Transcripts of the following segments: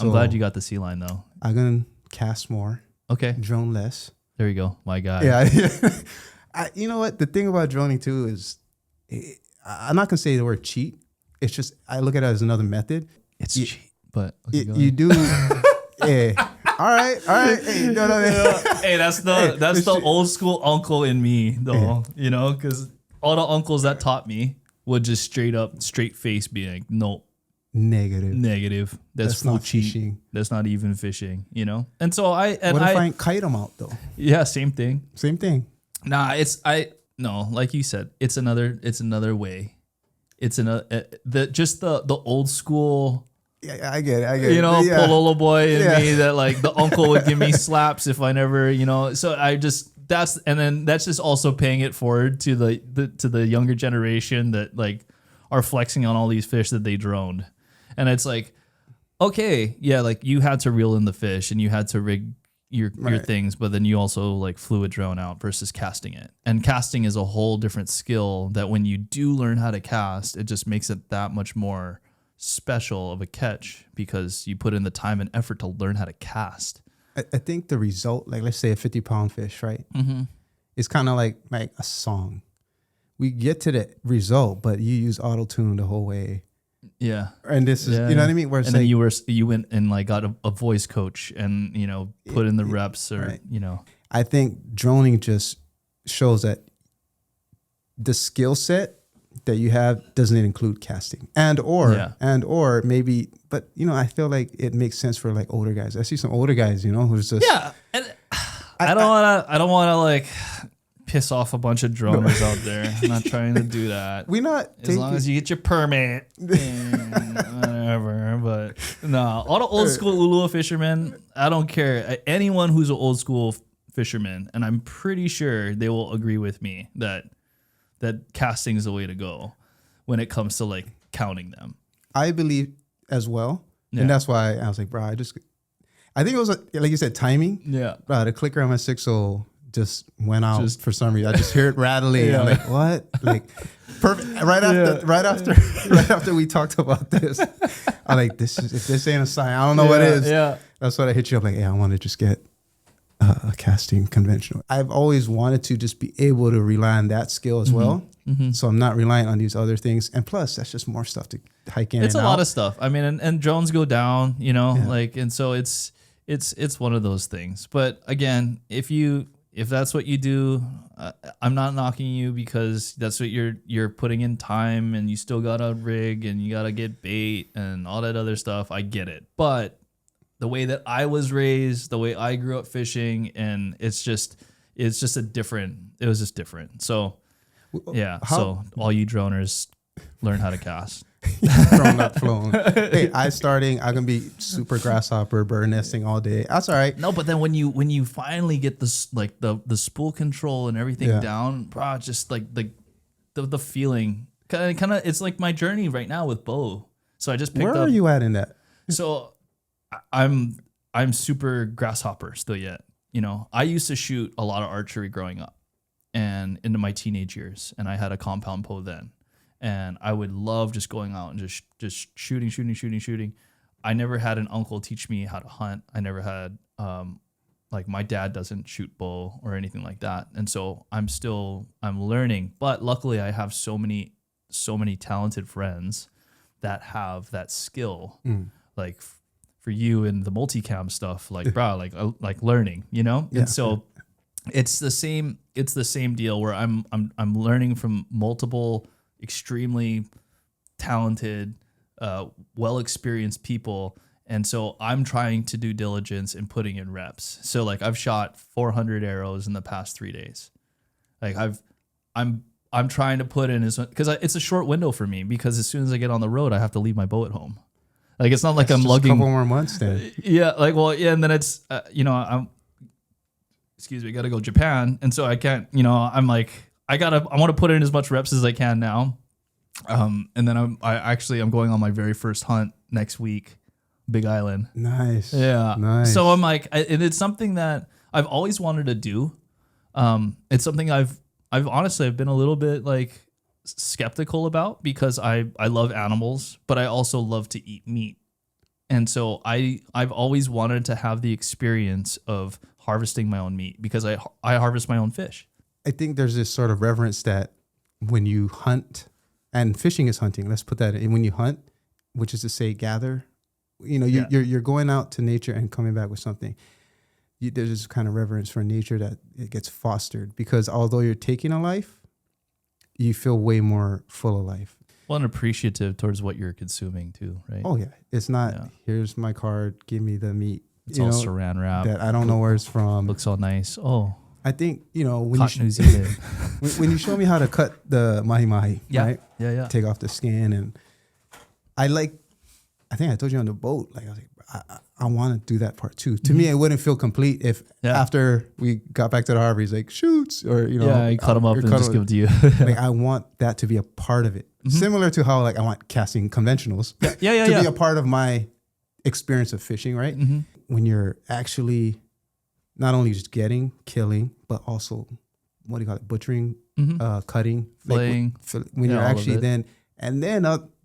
I'm glad you got the sea line though. I'm gonna cast more. Okay. Drone less. There you go. My guy. Yeah. You know what? The thing about droning too is, I'm not gonna say the word cheat. It's just I look at it as another method. It's cheat, but okay, you do. Yeah. All right. Hey, Hey, that's the old school uncle in me though. You know, because all the uncles that taught me would just straight face be like, nope. Negative. That's not fishing. That's not even fishing, you know? And so what if I kite them out though? Yeah, same thing. Nah, no, like you said, it's another way. It's the old school. Yeah, I get it. You know, Pololo boy in me that like the uncle would give me slaps if I never, you know. So that's just also paying it forward to the younger generation that like are flexing on all these fish that they droned. And it's like, okay, yeah, like you had to reel in the fish and you had to rig your things, but then you also like flew a drone out versus casting it. And casting is a whole different skill that when you do learn how to cast, it just makes it that much more special of a catch because you put in the time and effort to learn how to cast. I think the result, like let's say a 50-pound fish, right? Mm-hmm. It's kind of like a song. We get to the result, but you use auto-tune the whole way. Yeah. And this is, you know what I mean? Where it's and then you went and like got a voice coach and, you know, put in the reps or, you know. I think droning just shows that the skill set that you have doesn't include casting and or maybe, but you know, I feel like it makes sense for like older guys. I see some older guys, you know, who's just. Yeah. And I don't want to like piss off a bunch of droners out there. I'm not trying to do that. As long as you get your permit, whatever. But no, all the old school Ulua fishermen, I don't care. Anyone who's an old school fisherman, and I'm pretty sure they will agree with me that casting is the way to go when it comes to like counting them. I believe as well, and that's why I was like, bro, I think it was like you said, timing. Yeah, bro, the clicker on my 6.0 just went out for some reason. I just hear it rattling. Yeah. I'm like, what? Like, perfect. Right after we talked about this, I'm like, if this ain't a sign, I don't know what it is. Yeah, that's what I hit you up like. Hey, I want to just get a casting conventional. I've always wanted to just be able to rely on that skill as well. Mm-hmm. So I'm not relying on these other things. And plus, that's just more stuff to hike in. It's a lot of stuff. I mean, and drones go down, you know, like, and so it's one of those things. But again, if that's what you do, I'm not knocking you because that's what you're putting in time and you still got to rig and you got to get bait and all that other stuff. I get it. But the way that I was raised, the way I grew up fishing, and it was just different. So yeah. So all you droners learn how to cast. Thrown, not flown. Hey, I'm gonna be super grasshopper bird nesting all day. That's all right. No, but then when you finally get this like the spool control and everything down, bro, just like the feeling kind of it's like my journey right now with bow. So I just picked up. Where are you at in that? So I'm super grasshopper still yet. You know, I used to shoot a lot of archery growing up and into my teenage years, and I had a compound bow then. And I would love just going out and just shooting. I never had an uncle teach me how to hunt. I never had, like my dad doesn't shoot bow or anything like that. And so I'm learning, but luckily I have so many talented friends that have that skill. Like for you and the multicam stuff, like, bro, like learning, you know? Yeah. And so it's the same deal where I'm learning from multiple extremely talented, well-experienced people. And so I'm trying to do diligence and putting in reps. So like I've shot 400 arrows in the past 3 days. Like I'm trying to put in because it's a short window for me because as soon as I get on the road, I have to leave my bow at home. Like it's not like I'm lugging a couple more months then. Yeah. Like, well, yeah. And then it's, I got to go Japan. And so I can't, I'm like, I want to put in as much reps as I can now. And then I'm going on my very first hunt next week, Big Island. Nice. Yeah. Nice. So I'm like, and it's something that I've always wanted to do. It's something I've honestly, I've been a little bit like skeptical about because I love animals, but I also love to eat meat. And so I've always wanted to have the experience of harvesting my own meat because I harvest my own fish. I think there's this sort of reverence that when you hunt, and fishing is hunting. Let's put that in. When you hunt, which is to say gather, you're going out to nature and coming back with something. There's this kind of reverence for nature that it gets fostered because although you're taking a life, you feel way more full of life. Well, and appreciative towards what you're consuming too, right? Oh yeah, it's not. Here's my card. Give me the meat. It's all saran wrap that I don't know where it's from. Looks all nice. Oh, I think when Cotton New Zealand. when you show me how to cut the mahi, right? Yeah. Take off the skin, and I think I told you on the boat, like I was like, I want to do that part too. To me, it wouldn't feel complete if after we got back to the harbor, he's like shoots or you cut them up and just give it to you. Like I want that to be a part of it, similar to how like I want casting conventionals to be a part of my experience of fishing. Right, when you're actually not only just killing, but also what do you call it, butchering, cutting, filleting. When you're actually then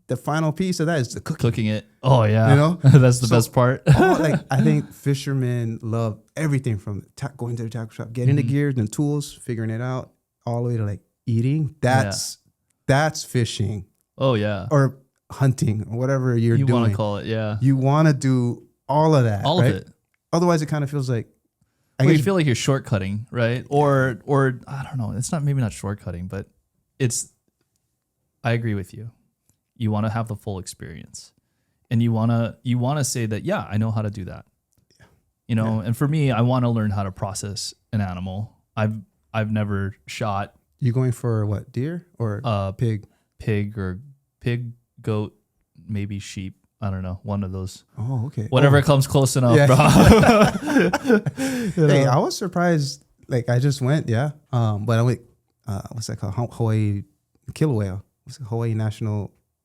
the final piece of that is the cooking it. Oh yeah, that's the best part. I think fishermen love everything from going to the tackle shop, getting the gear and tools, figuring it out, all the way to like eating. That's fishing. Oh yeah, or hunting, or whatever you doing. Want to call it? Yeah, you want to do all of that, all right? of it. Otherwise, it kind of feels like you feel like you're shortcutting, right? Or I don't know. It's maybe not shortcutting, but it's. I agree with you. You want to have the full experience, and you want to say that, yeah, I know how to do that. Yeah. And for me, I want to learn how to process an animal. I've never shot. You going for what, deer or pig? Pig, goat, maybe sheep. I don't know. One of those. Oh, okay. Whatever comes close enough, bro. Hey, I was surprised. Like I just went, but I went. What's that called? Hawaii killer whale. Hawaii National